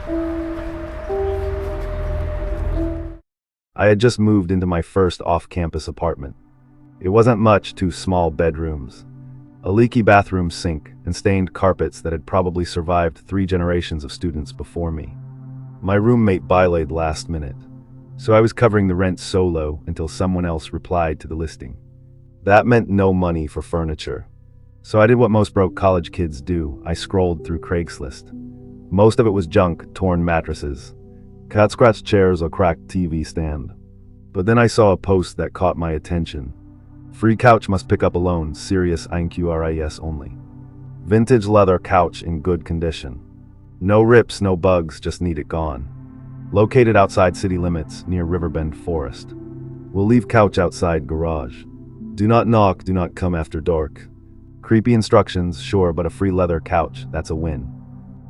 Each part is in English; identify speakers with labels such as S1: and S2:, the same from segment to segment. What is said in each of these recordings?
S1: I had just moved into my first off-campus apartment. It wasn't much, two small bedrooms, a leaky bathroom sink, and stained carpets that had probably survived 3 generations of students before me. My roommate bylaid last minute, so I was covering the rent solo until someone else replied to the listing. That meant no money for furniture. So I did what most broke college kids do. I scrolled through Craigslist. Most of it was junk, torn mattresses, cat-scratched chairs, or cracked TV stand. But then I saw a post that caught my attention. Free couch must pick up alone, serious inquiries only. Vintage leather couch in good condition. No rips, no bugs, just need it gone. Located outside city limits, near Riverbend Forest. Will leave couch outside garage. Do not knock, do not come after dark. Creepy instructions, sure, but a free leather couch, that's a win.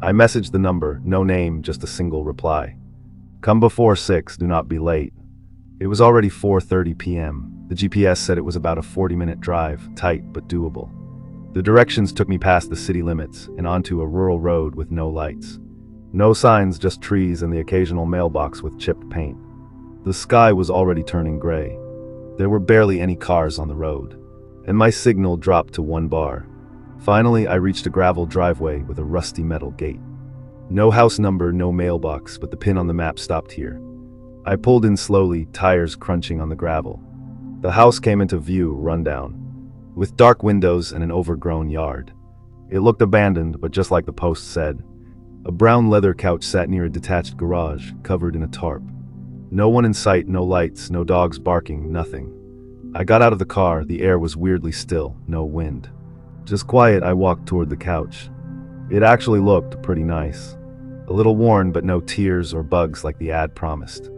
S1: I messaged the number, no name, just a single reply. Come before 6, do not be late. It was already 4:30 p.m. The GPS said it was about a 40-minute drive, tight but doable. The directions took me past the city limits and onto a rural road with no lights. No signs, just trees and the occasional mailbox with chipped paint. The sky was already turning gray. There were barely any cars on the road, and my signal dropped to 1 bar. Finally, I reached a gravel driveway with a rusty metal gate. No house number, no mailbox, but the pin on the map stopped here. I pulled in slowly, tires crunching on the gravel. The house came into view, rundown, with dark windows and an overgrown yard. It looked abandoned, but just like the post said. A brown leather couch sat near a detached garage, covered in a tarp. No one in sight, no lights, no dogs barking, nothing. I got out of the car, the air was weirdly still, no wind. Just quiet, I walked toward the couch. It actually looked pretty nice. A little worn, but no tears or bugs like the ad promised.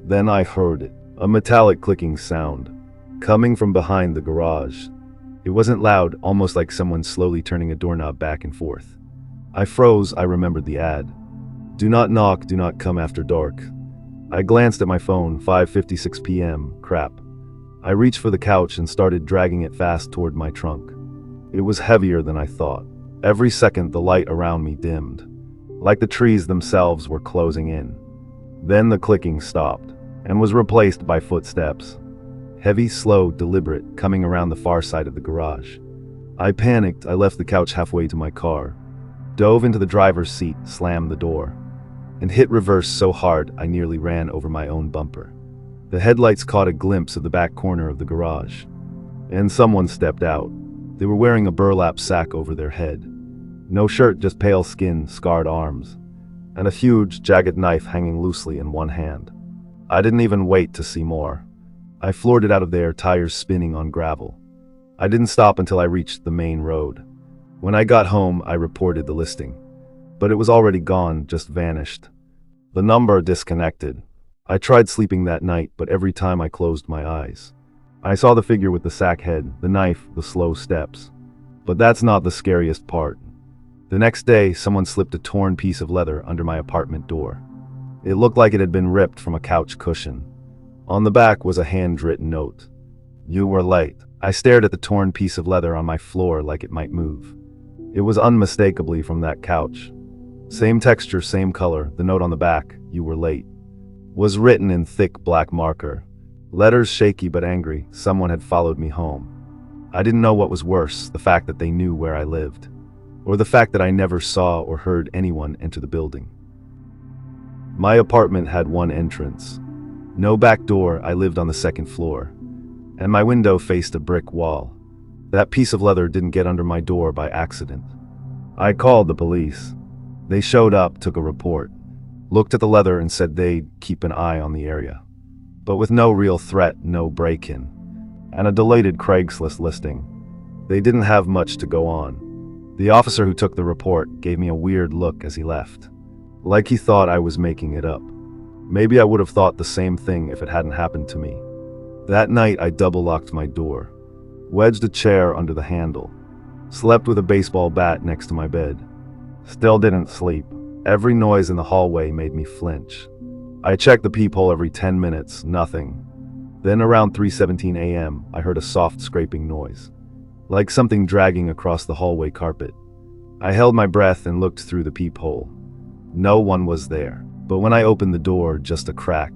S1: Then I heard it, a metallic clicking sound, coming from behind the garage. It wasn't loud, almost like someone slowly turning a doorknob back and forth. I froze, I remembered the ad. Do not knock, do not come after dark. I glanced at my phone, 5:56 p.m., crap. I reached for the couch and started dragging it fast toward my trunk. It was heavier than I thought. Every second the light around me dimmed, like the trees themselves were closing in. Then the clicking stopped, and was replaced by footsteps. Heavy, slow, deliberate, coming around the far side of the garage. I panicked, I left the couch halfway to my car, dove into the driver's seat, slammed the door, and hit reverse so hard I nearly ran over my own bumper. The headlights caught a glimpse of the back corner of the garage, and someone stepped out. They were wearing a burlap sack over their head. No shirt, just pale skin, scarred arms, and a huge, jagged knife hanging loosely in one hand. I didn't even wait to see more. I floored it out of there, tires spinning on gravel. I didn't stop until I reached the main road. When I got home, I reported the listing, but it was already gone, just vanished. The number disconnected. I tried sleeping that night, but every time I closed my eyes, I saw the figure with the sack head, the knife, the slow steps. But that's not the scariest part. The next day, someone slipped a torn piece of leather under my apartment door. It looked like it had been ripped from a couch cushion. On the back was a handwritten note. You were late. I stared at the torn piece of leather on my floor like it might move. It was unmistakably from that couch. Same texture, same color, the note on the back, you were late, was written in thick black marker. Letters shaky but angry, someone had followed me home. I didn't know what was worse, the fact that they knew where I lived, or the fact that I never saw or heard anyone enter the building. My apartment had one entrance. No back door, I lived on the 2nd floor, and my window faced a brick wall. That piece of leather didn't get under my door by accident. I called the police. They showed up, took a report, looked at the leather and said they'd keep an eye on the area. But with no real threat, no break-in, and a deleted Craigslist listing, they didn't have much to go on. The officer who took the report gave me a weird look as he left, like he thought I was making it up. Maybe I would have thought the same thing if it hadn't happened to me. That night I double-locked my door, wedged a chair under the handle, slept with a baseball bat next to my bed. Still didn't sleep. Every noise in the hallway made me flinch. I checked the peephole every 10 minutes, nothing. Then around 3:17 a.m., I heard a soft scraping noise, like something dragging across the hallway carpet. I held my breath and looked through the peephole. No one was there. But when I opened the door, just a crack.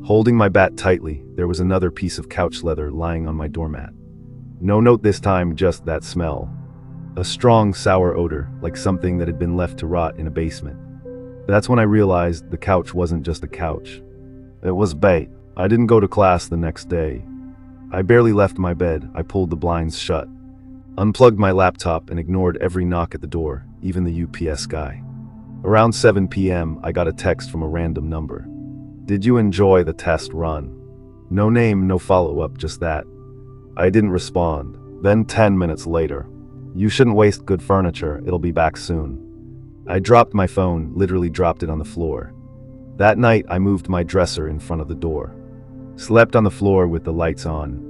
S1: Holding my bat tightly, there was another piece of couch leather lying on my doormat. No note this time, just that smell. A strong, sour odor, like something that had been left to rot in a basement. That's when I realized the couch wasn't just a couch. It was bait. I didn't go to class the next day. I barely left my bed. I pulled the blinds shut, unplugged my laptop, and ignored every knock at the door, even the UPS guy. Around 7 p.m., I got a text from a random number. "Did you enjoy the test run?" No name, no follow-up, just that. I didn't respond. Then 10 minutes later, "You shouldn't waste good furniture, it'll be back soon." I dropped my phone, literally dropped it on the floor. That night, I moved my dresser in front of the door. Slept on the floor with the lights on.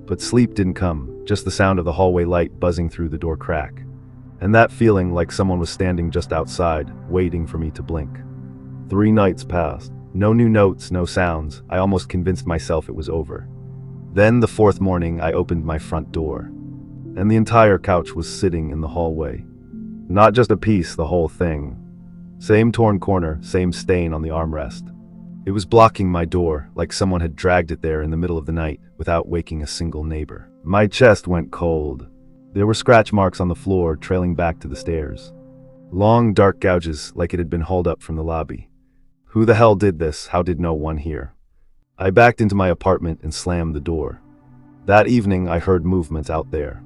S1: But sleep didn't come, just the sound of the hallway light buzzing through the door crack. And that feeling like someone was standing just outside, waiting for me to blink. 3 nights passed. No new notes, no sounds. I almost convinced myself it was over. Then the 4th morning, I opened my front door. And the entire couch was sitting in the hallway. Not just a piece, the whole thing. Same torn corner, same stain on the armrest. It was blocking my door, like someone had dragged it there in the middle of the night, without waking a single neighbor. My chest went cold. There were scratch marks on the floor, trailing back to the stairs. Long, dark gouges, like it had been hauled up from the lobby. Who the hell did this? How did no one hear? I backed into my apartment and slammed the door. That evening, I heard movements out there.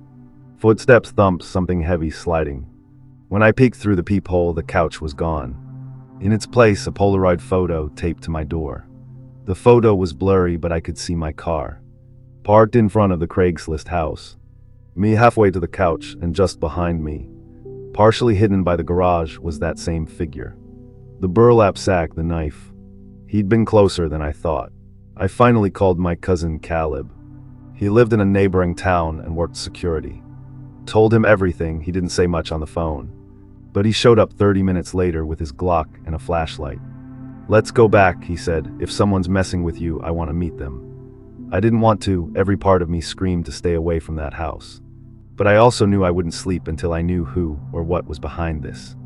S1: Footsteps thumped, something heavy sliding. When I peeked through the peephole, the couch was gone. In its place, a Polaroid photo taped to my door. The photo was blurry, but I could see my car, parked in front of the Craigslist house. Me halfway to the couch, and just behind me, partially hidden by the garage, was that same figure. The burlap sack, the knife. He'd been closer than I thought. I finally called my cousin Caleb. He lived in a neighboring town and worked security. Told him everything. He didn't say much on the phone. But he showed up 30 minutes later with his Glock and a flashlight. "Let's go back," he said. "If someone's messing with you, I want to meet them." I didn't want to. Every part of me screamed to stay away from that house. But I also knew I wouldn't sleep until I knew who or what was behind this.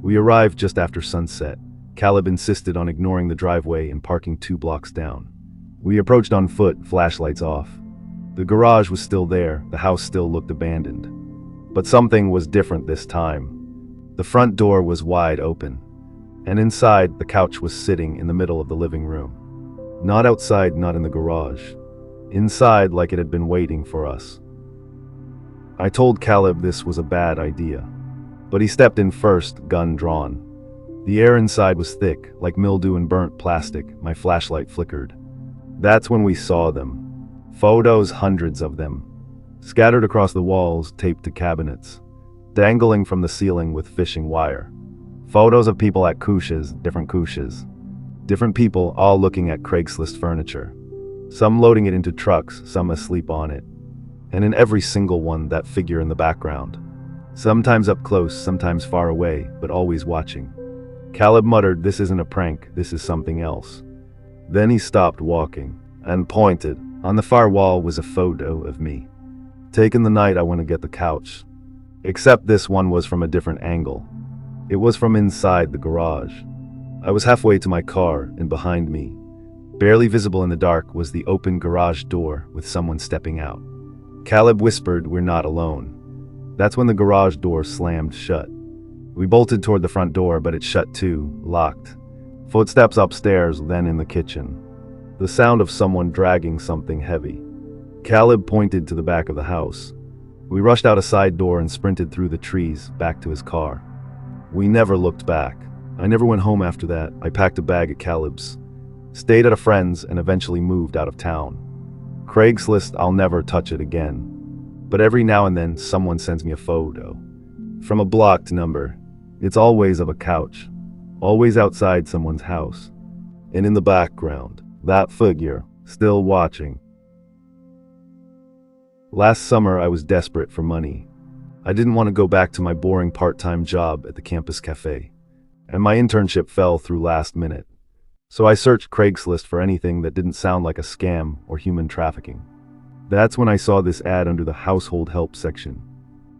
S1: We arrived just after sunset. Caleb insisted on ignoring the driveway and parking 2 blocks down. We approached on foot, flashlights off. The garage was still there. The house still looked abandoned. But something was different this time. The front door was wide open, and inside, the couch was sitting in the middle of the living room. Not outside, not in the garage. Inside, like it had been waiting for us. I told Caleb this was a bad idea, but he stepped in first, gun drawn. The air inside was thick, like mildew and burnt plastic. My flashlight flickered. That's when we saw them. Photos, hundreds of them, scattered across the walls, taped to cabinets, dangling from the ceiling with fishing wire. Photos of people at couches, different couches. Different people, all looking at Craigslist furniture. Some loading it into trucks, some asleep on it. And in every single one, that figure in the background. Sometimes up close, sometimes far away, but always watching. Caleb muttered, "This isn't a prank, this is something else." Then he stopped walking and pointed. On the far wall was a photo of me, taken the night I went to get the couch. Except this one was from a different angle. It was from inside the garage. I was halfway to my car, and behind me, barely visible in the dark, was the open garage door with someone stepping out. Caleb whispered, "We're not alone." That's when the garage door slammed shut. We bolted toward the front door, but it shut too, locked. Footsteps upstairs, then in the kitchen. The sound of someone dragging something heavy. Caleb pointed to the back of the house. We rushed out a side door and sprinted through the trees, back to his car. We never looked back. I never went home after that. I packed a bag at Caleb's, stayed at a friend's, and eventually moved out of town. Craigslist, I'll never touch it again. But every now and then, someone sends me a photo. From a blocked number. It's always of a couch. Always outside someone's house. And in the background, that figure, still watching. Last summer, I was desperate for money. I didn't want to go back to my boring part-time job at the campus cafe. And my internship fell through last minute. So I searched Craigslist for anything that didn't sound like a scam or human trafficking. That's when I saw this ad under the household help section.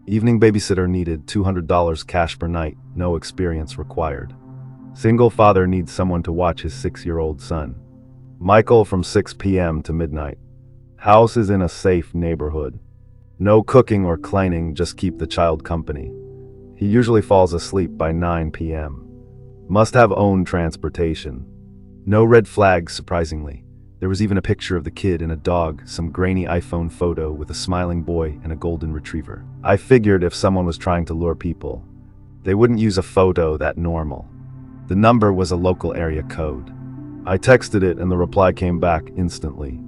S1: Evening babysitter needed, $200 cash per night, no experience required. Single father needs someone to watch his 6-year-old son. Michael from 6 p.m. to midnight. House is in a safe neighborhood. No cooking or cleaning, just keep the child company. He usually falls asleep by 9 p.m. Must have own transportation. No red flags, surprisingly. There was even a picture of the kid and a dog, some grainy iPhone photo with a smiling boy and a golden retriever. I figured if someone was trying to lure people, they wouldn't use a photo that normal. The number was a local area code. I texted it and the reply came back instantly.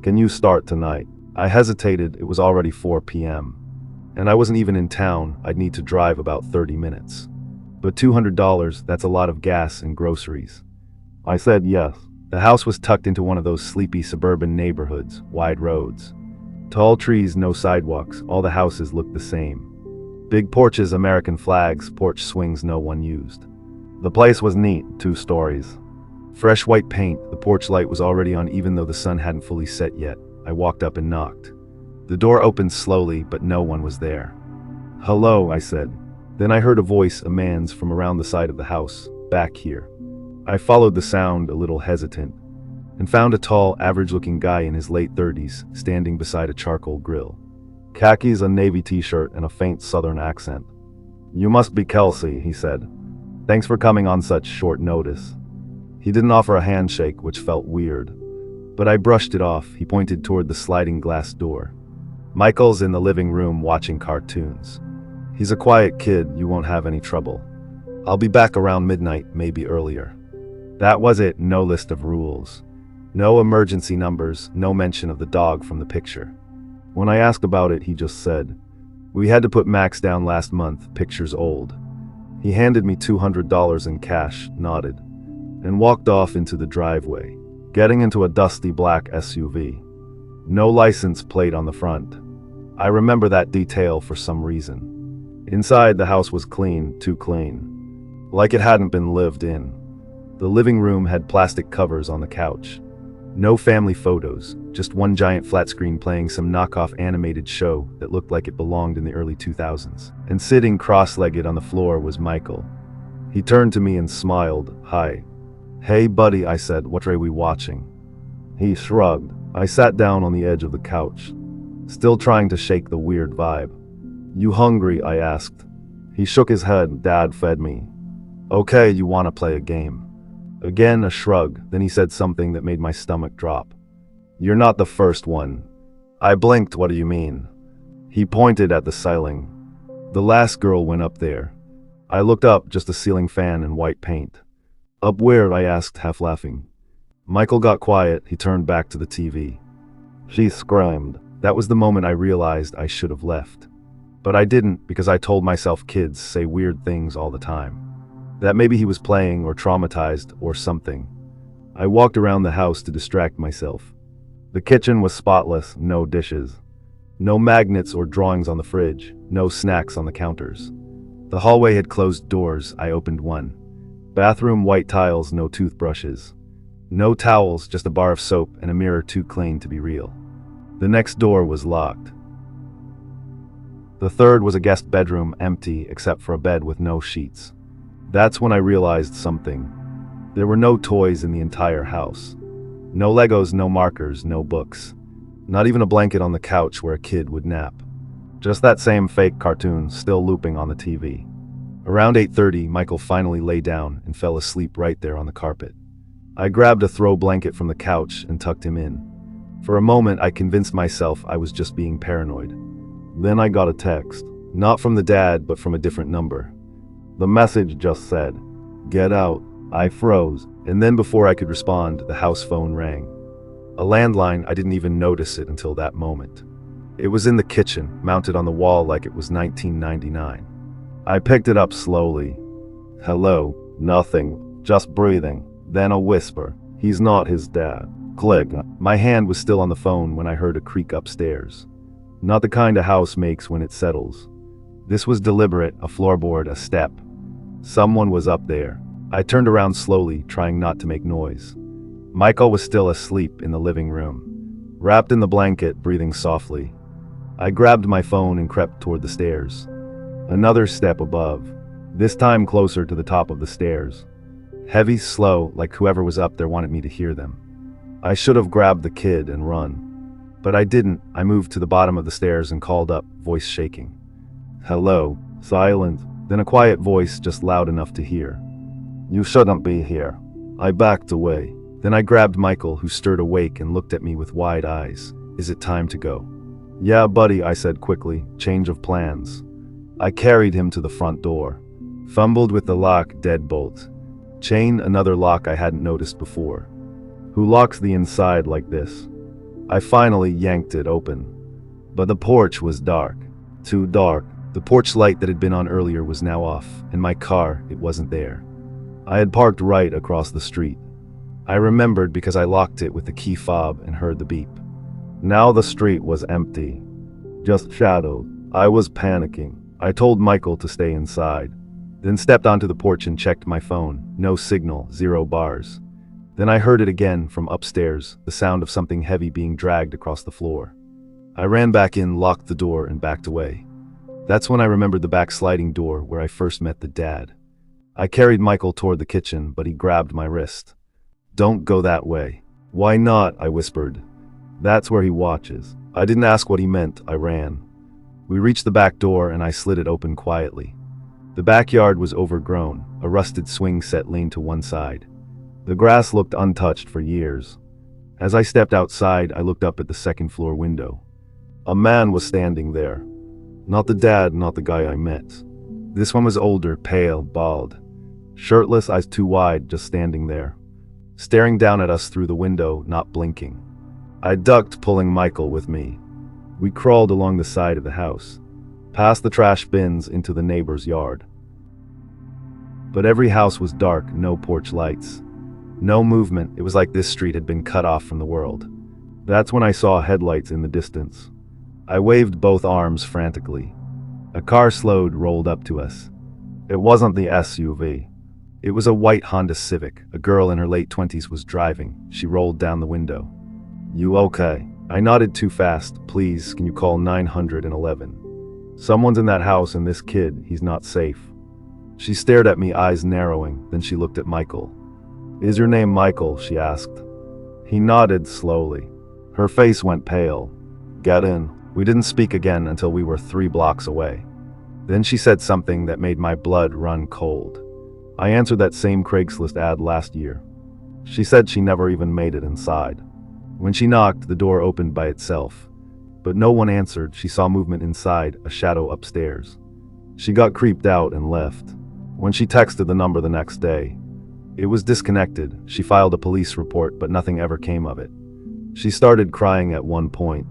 S1: Can you start tonight? I hesitated, it was already 4 p.m. And I wasn't even in town, I'd need to drive about 30 minutes. But $200, that's a lot of gas and groceries. I said yes. The house was tucked into one of those sleepy suburban neighborhoods, wide roads. Tall trees, no sidewalks, all the houses looked the same. Big porches, American flags, porch swings no one used. The place was neat, 2 stories. Fresh white paint, the porch light was already on even though the sun hadn't fully set yet. I walked up and knocked. The door opened slowly, but no one was there. Hello, I said. Then I heard a voice, a man's, from around the side of the house, back here. I followed the sound, a little hesitant, and found a tall, average-looking guy in his late 30s, standing beside a charcoal grill. Khakis, a navy t-shirt, and a faint southern accent. You must be Kelsey, he said. Thanks for coming on such short notice. He didn't offer a handshake, which felt weird. But I brushed it off. He pointed toward the sliding glass door. Michael's in the living room watching cartoons. He's a quiet kid, you won't have any trouble. I'll be back around midnight, maybe earlier. That was it, no list of rules. No emergency numbers, no mention of the dog from the picture. When I asked about it, he just said, we had to put Max down last month, picture's old. He handed me $200 in cash, nodded, and walked off into the driveway, getting into a dusty black SUV. No license plate on the front. I remember that detail for some reason. Inside, the house was clean, too clean. Like it hadn't been lived in. The living room had plastic covers on the couch. No family photos, just one giant flat screen playing some knockoff animated show that looked like it belonged in the early 2000s. And sitting cross-legged on the floor was Michael. He turned to me and smiled. Hi. Hey buddy, I said, what are we watching? He shrugged. I sat down on the edge of the couch, still trying to shake the weird vibe. You hungry? I asked. He shook his head. Dad fed me. Okay, you want to play a game? Again a shrug, then he said something that made my stomach drop. You're not the first one. I blinked. What do you mean? He pointed at the ceiling. The last girl went up there. I looked up, just a ceiling fan and white paint. Up where? I asked, half laughing. Michael got quiet. He turned back to the TV. She screamed. That was the moment I realized I should have left. But I didn't, because I told myself kids say weird things all the time. That maybe he was playing or traumatized or something. I walked around the house to distract myself. The kitchen was spotless, no dishes. No magnets or drawings on the fridge, no snacks on the counters. The hallway had closed doors. I opened one. Bathroom, white tiles, no toothbrushes. No towels, just a bar of soap and a mirror too clean to be real. The next door was locked. The third was a guest bedroom, empty except for a bed with no sheets. That's when I realized something. There were no toys in the entire house. No Legos, no markers, no books. Not even a blanket on the couch where a kid would nap. Just that same fake cartoon still looping on the TV. Around 8:30, Michael finally lay down and fell asleep right there on the carpet. I grabbed a throw blanket from the couch and tucked him in. For a moment, I convinced myself I was just being paranoid. Then I got a text. Not from the dad, but from a different number. The message just said, "Get out." I froze, and then before I could respond, the house phone rang. A landline. I didn't even notice it until that moment. It was in the kitchen, mounted on the wall like it was 1999. I picked it up slowly. Hello. Nothing. Just breathing. Then a whisper. He's not his dad. Click. My hand was still on the phone when I heard a creak upstairs. Not the kind a house makes when it settles. This was deliberate, a floorboard, a step. Someone was up there. I turned around slowly, trying not to make noise. Michael was still asleep in the living room, wrapped in the blanket, breathing softly. I grabbed my phone and crept toward the stairs. Another step above, this time closer to the top of the stairs. Heavy, slow, like whoever was up there wanted me to hear them. I should have grabbed the kid and run. But I didn't. I moved to the bottom of the stairs and called up, voice shaking. Hello. Silent. Then a quiet voice, just loud enough to hear. You shouldn't be here. I backed away. Then I grabbed Michael, who stirred awake and looked at me with wide eyes. Is it time to go? Yeah, buddy, I said quickly. Change of plans. I carried him to the front door. Fumbled with the lock, deadbolt. Chain, another lock I hadn't noticed before. Who locks the inside like this? I finally yanked it open. But the porch was dark. Too dark. The porch light that had been on earlier was now off, and my car, it wasn't there. I had parked right across the street. I remembered because I locked it with the key fob and heard the beep. Now the street was empty. Just shadows. I was panicking. I told Michael to stay inside. Then stepped onto the porch and checked my phone. No signal, 0 bars. Then I heard it again from upstairs, the sound of something heavy being dragged across the floor. I ran back in, locked the door, and backed away. That's when I remembered the back sliding door where I first met the dad. I carried Michael toward the kitchen, but he grabbed my wrist. Don't go that way. Why not? I whispered. That's where he watches. I didn't ask what he meant. I ran. We reached the back door and I slid it open quietly. The backyard was overgrown. A rusted swing set leaned to one side. The grass looked untouched for years. As I stepped outside, I looked up at the second floor window. A man was standing there. Not the dad, not the guy I met. This one was older, pale, bald. Shirtless, eyes too wide, just standing there. Staring down at us through the window, not blinking. I ducked, pulling Michael with me. We crawled along the side of the house, past the trash bins into the neighbor's yard. But every house was dark, no porch lights. No movement. It was like this street had been cut off from the world. That's when I saw headlights in the distance. I waved both arms frantically. A car slowed, rolled up to us. It wasn't the SUV. It was a white Honda Civic. A girl in her late 20s was driving. She rolled down the window. You okay? I nodded too fast. Please, can you call 911? Someone's in that house and this kid, he's not safe. She stared at me, eyes narrowing. Then she looked at Michael. Is your name Michael? She asked. He nodded slowly. Her face went pale. Get in. We didn't speak again until we were 3 blocks away. Then she said something that made my blood run cold. I answered that same Craigslist ad last year. She said she never even made it inside. When she knocked, the door opened by itself. But no one answered. She saw movement inside, a shadow upstairs. She got creeped out and left. When she texted the number the next day, it was disconnected. She filed a police report, but nothing ever came of it. She started crying at one point.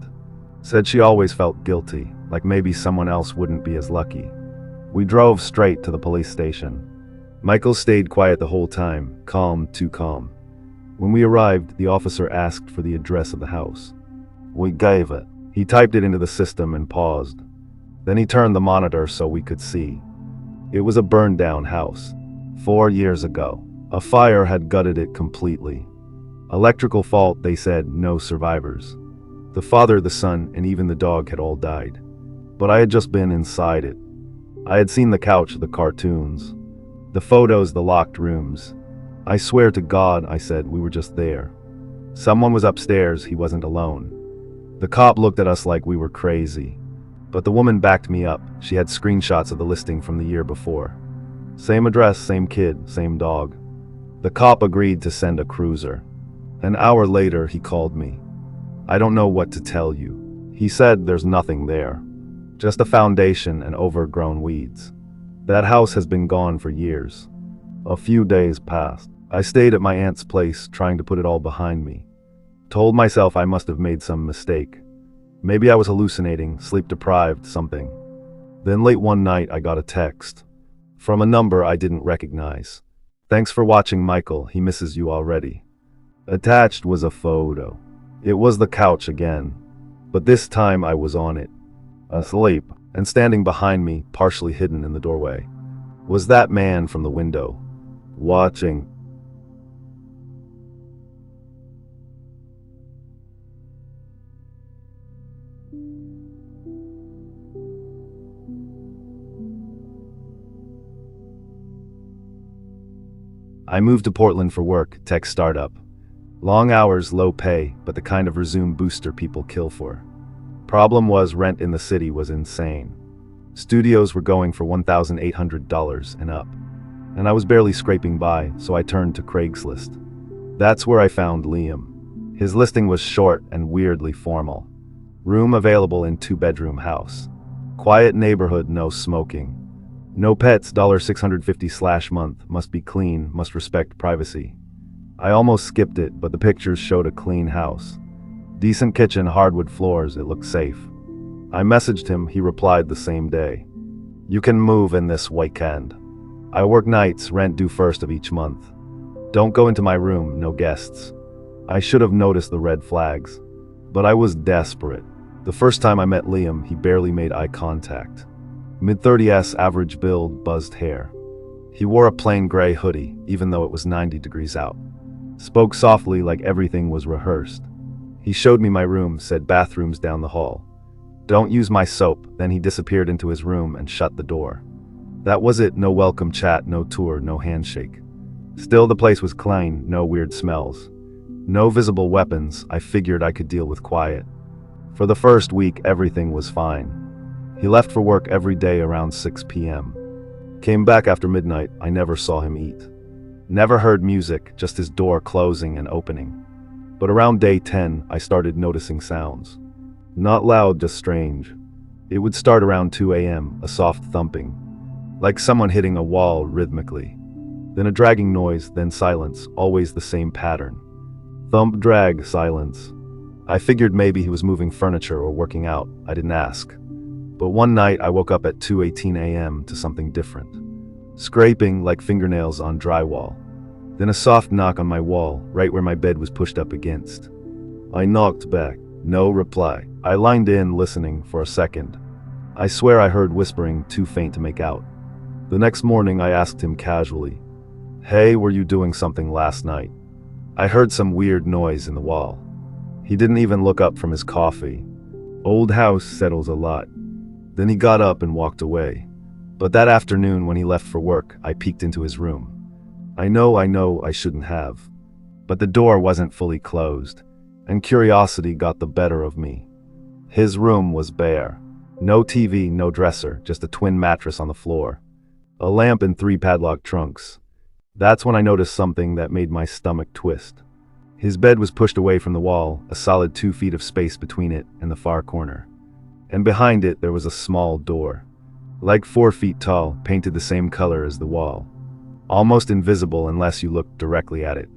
S1: Said she always felt guilty, like maybe someone else wouldn't be as lucky. We drove straight to the police station. Michael stayed quiet the whole time, calm, too calm. When we arrived, the officer asked for the address of the house. We gave it. He typed it into the system and paused. Then he turned the monitor so we could see. It was a burned-down house. 4 years ago. A fire had gutted it completely. Electrical fault, they said, no survivors. The father, the son, and even the dog had all died. But I had just been inside it. I had seen the couch, the cartoons, the photos, the locked rooms. I swear to God, I said, we were just there. Someone was upstairs, he wasn't alone. The cop looked at us like we were crazy. But the woman backed me up. She had screenshots of the listing from the year before. Same address, same kid, same dog. The cop agreed to send a cruiser. An hour later, he called me. I don't know what to tell you. He said there's nothing there. Just a foundation and overgrown weeds. That house has been gone for years. A few days passed. I stayed at my aunt's place, trying to put it all behind me. Told myself I must have made some mistake. Maybe I was hallucinating, sleep-deprived, something. Then late one night, I got a text. From a number I didn't recognize. Thanks for watching, Michael. He misses you already. Attached was a photo. It was the couch again. But this time I was on it. Asleep. And standing behind me, partially hidden in the doorway, was that man from the window. Watching. I moved to Portland for work, tech startup. Long hours, low pay, but the kind of resume booster people kill for. Problem was, rent in the city was insane. Studios were going for $1,800 and up. And I was barely scraping by, so I turned to Craigslist. That's where I found Liam. His listing was short and weirdly formal. Room available in 2-bedroom house. Quiet neighborhood, no smoking. No pets, $650/month, must be clean, must respect privacy. I almost skipped it, but the pictures showed a clean house. Decent kitchen, hardwood floors, it looked safe. I messaged him, he replied the same day. You can move in this weekend. I work nights, rent due first of each month. Don't go into my room, no guests. I should have noticed the red flags. But I was desperate. The first time I met Liam, he barely made eye contact. Mid-30s, average build, buzzed hair. He wore a plain gray hoodie, even though it was 90 degrees out. Spoke softly like everything was rehearsed. He showed me my room, said bathrooms down the hall. Don't use my soap, then he disappeared into his room and shut the door. That was it, no welcome chat, no tour, no handshake. Still, the place was clean, no weird smells. No visible weapons, I figured I could deal with quiet. For the first week, everything was fine. He left for work every day around 6 p.m. Came back after midnight, I never saw him eat. Never heard music, just his door closing and opening. But around day 10, I started noticing sounds. Not loud, just strange. It would start around 2 a.m., a soft thumping. Like someone hitting a wall rhythmically. Then a dragging noise, then silence, always the same pattern. Thump, drag, silence. I figured maybe he was moving furniture or working out, I didn't ask. But one night I woke up at 2:18 a.m. to something different. Scraping like fingernails on drywall. Then a soft knock on my wall, right where my bed was pushed up against. I knocked back, no reply. I lined in, listening for a second. I swear I heard whispering, too faint to make out. The next morning I asked him casually, "Hey, were you doing something last night?" I heard some weird noise in the wall. He didn't even look up from his coffee. Old house settles a lot. Then he got up and walked away. But that afternoon when he left for work, I peeked into his room. I know I shouldn't have. But the door wasn't fully closed, and curiosity got the better of me. His room was bare. No TV, no dresser, just a twin mattress on the floor. A lamp and 3 padlocked trunks. That's when I noticed something that made my stomach twist. His bed was pushed away from the wall, a solid 2 feet of space between it and the far corner. And behind it there was a small door. Like 4 feet tall, painted the same color as the wall. Almost invisible unless you looked directly at it.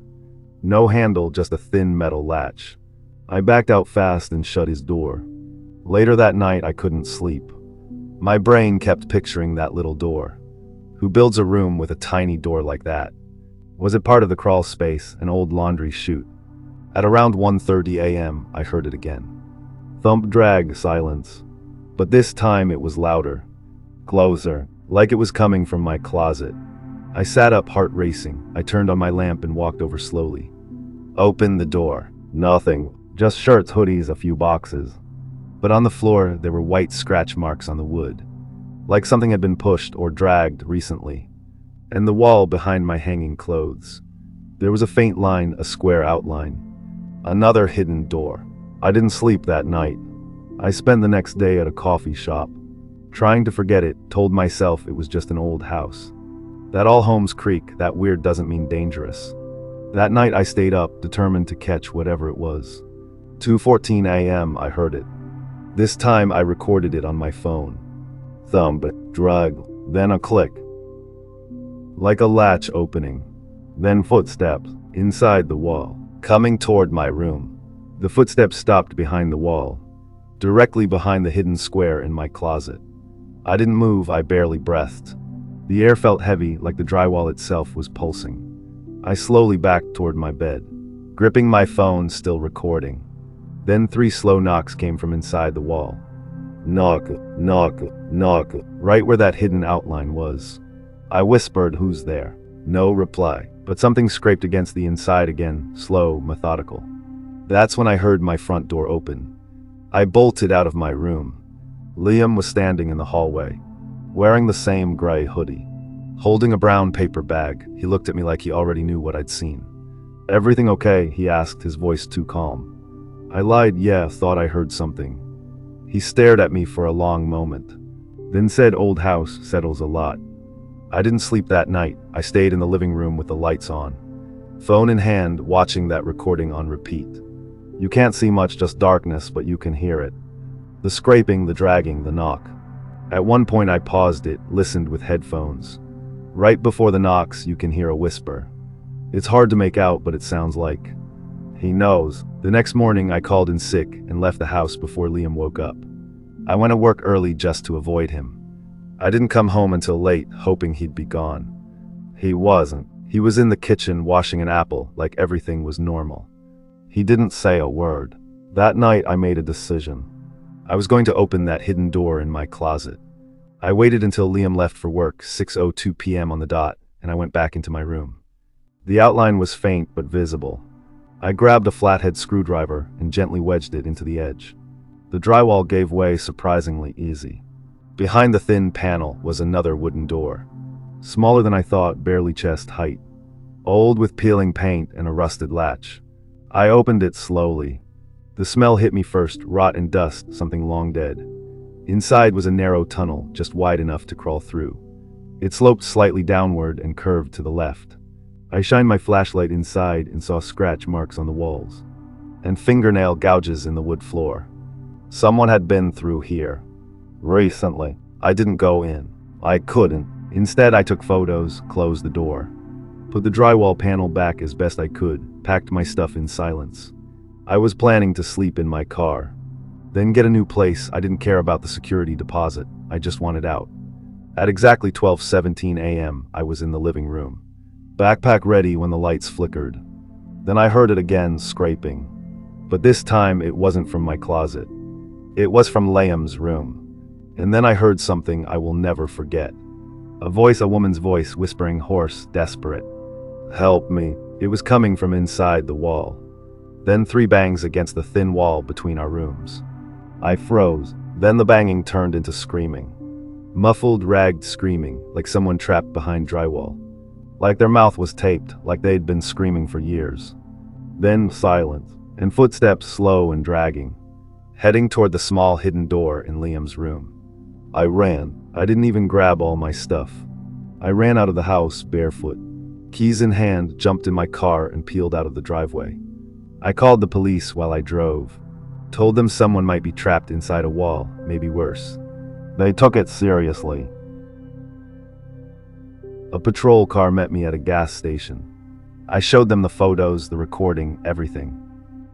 S1: No handle, just a thin metal latch. I backed out fast and shut his door. Later that night I couldn't sleep. My brain kept picturing that little door. Who builds a room with a tiny door like that? Was it part of the crawl space, an old laundry chute? At around 1:30 a.m. I heard it again. Thump, drag, silence. But this time it was louder. Closer, like it was coming from my closet. I sat up, heart racing. I turned on my lamp and walked over slowly. Opened the door. Nothing. Just shirts, hoodies, a few boxes. But on the floor, there were white scratch marks on the wood. Like something had been pushed or dragged recently. And the wall behind my hanging clothes. There was a faint line, a square outline. Another hidden door. I didn't sleep that night. I spent the next day at a coffee shop. Trying to forget it, told myself it was just an old house. That all homes creak, that weird doesn't mean dangerous. That night I stayed up, determined to catch whatever it was. 2:14 a.m. I heard it. This time I recorded it on my phone. Thump, drag, then a click. Like a latch opening. Then footsteps, inside the wall, coming toward my room. The footsteps stopped behind the wall, directly behind the hidden square in my closet. I didn't move, I barely breathed. The air felt heavy, like the drywall itself was pulsing. I slowly backed toward my bed, gripping my phone, still recording. Then 3 slow knocks came from inside the wall. Knock, knock, knock, right where that hidden outline was. I whispered, "Who's there?" No reply, but something scraped against the inside again, slow, methodical. That's when I heard my front door open. I bolted out of my room. Liam was standing in the hallway, wearing the same gray hoodie. Holding a brown paper bag, he looked at me like he already knew what I'd seen. "Everything okay?" he asked, his voice too calm. I lied, "Yeah, thought I heard something." He stared at me for a long moment, then said, "Old house settles a lot." I didn't sleep that night. I stayed in the living room with the lights on, phone in hand, watching that recording on repeat. You can't see much, just darkness, but you can hear it. The scraping, the dragging, the knock. At one point I paused it, listened with headphones. Right before the knocks, you can hear a whisper. It's hard to make out, but it sounds like he knows. The next morning I called in sick and left the house before Liam woke up. I went to work early just to avoid him. I didn't come home until late, hoping he'd be gone. He wasn't. He was in the kitchen washing an apple like everything was normal. He didn't say a word. That night I made a decision. I was going to open that hidden door in my closet. I waited until Liam left for work, 6:02 p.m. on the dot, and I went back into my room. The outline was faint but visible. I grabbed a flathead screwdriver and gently wedged it into the edge. The drywall gave way surprisingly easy. Behind the thin panel was another wooden door. Smaller than I thought, barely chest height. Old, with peeling paint and a rusted latch. I opened it slowly. The smell hit me first, rot and dust, something long dead. Inside was a narrow tunnel, just wide enough to crawl through. It sloped slightly downward and curved to the left. I shined my flashlight inside and saw scratch marks on the walls, and fingernail gouges in the wood floor. Someone had been through here. Recently. I didn't go in. I couldn't. Instead, I took photos, closed the door, put the drywall panel back as best I could, packed my stuff in silence. I was planning to sleep in my car, then get a new place. I didn't care about the security deposit. I just wanted out. At exactly 12:17 a.m., I was in the living room, backpack ready when the lights flickered. Then I heard it again, scraping. But this time it wasn't from my closet. It was from Liam's room. And then I heard something I will never forget. A woman's voice, whispering, hoarse, desperate. "Help me." It was coming from inside the wall. Then 3 bangs against the thin wall between our rooms. I froze. Then the banging turned into screaming. Muffled, ragged screaming, like someone trapped behind drywall. Like their mouth was taped, like they'd been screaming for years. Then silence, and footsteps slow and dragging, heading toward the small hidden door in Liam's room. I ran. I didn't even grab all my stuff. I ran out of the house barefoot. Keys in hand, jumped in my car and peeled out of the driveway. I called the police while I drove. Told them someone might be trapped inside a wall, maybe worse. They took it seriously. A patrol car met me at a gas station. I showed them the photos, the recording, everything.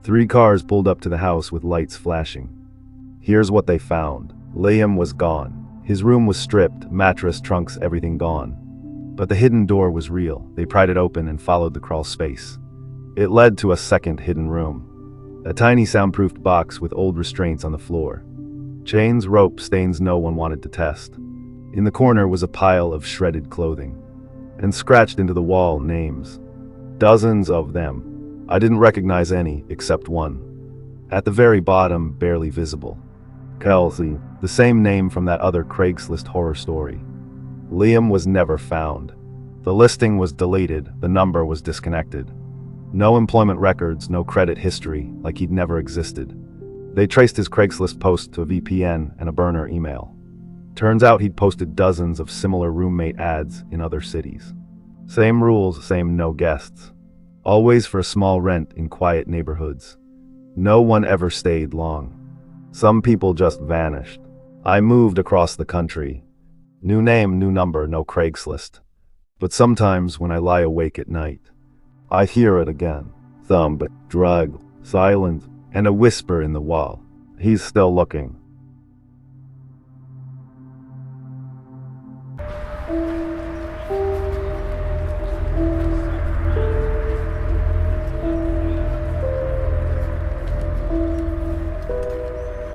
S1: 3 cars pulled up to the house with lights flashing. Here's what they found. Liam was gone. His room was stripped, mattress, trunks, everything gone. But the hidden door was real. They pried it open and followed the crawl space. It led to a second hidden room. A tiny soundproofed box with old restraints on the floor. Chains, rope, stains no one wanted to test. In the corner was a pile of shredded clothing. And scratched into the wall, names. Dozens of them. I didn't recognize any, except one. At the very bottom, barely visible. Kelsey, the same name from that other Craigslist horror story. Liam was never found. The listing was deleted, the number was disconnected. No employment records, no credit history, like he'd never existed. They traced his Craigslist post to a VPN and a burner email. Turns out he'd posted dozens of similar roommate ads in other cities. Same rules, same no guests. Always for a small rent in quiet neighborhoods. No one ever stayed long. Some people just vanished. I moved across the country. New name, new number, no Craigslist. But sometimes when I lie awake at night, I hear it again. Thump, drag, silence, and a whisper in the wall. He's still looking.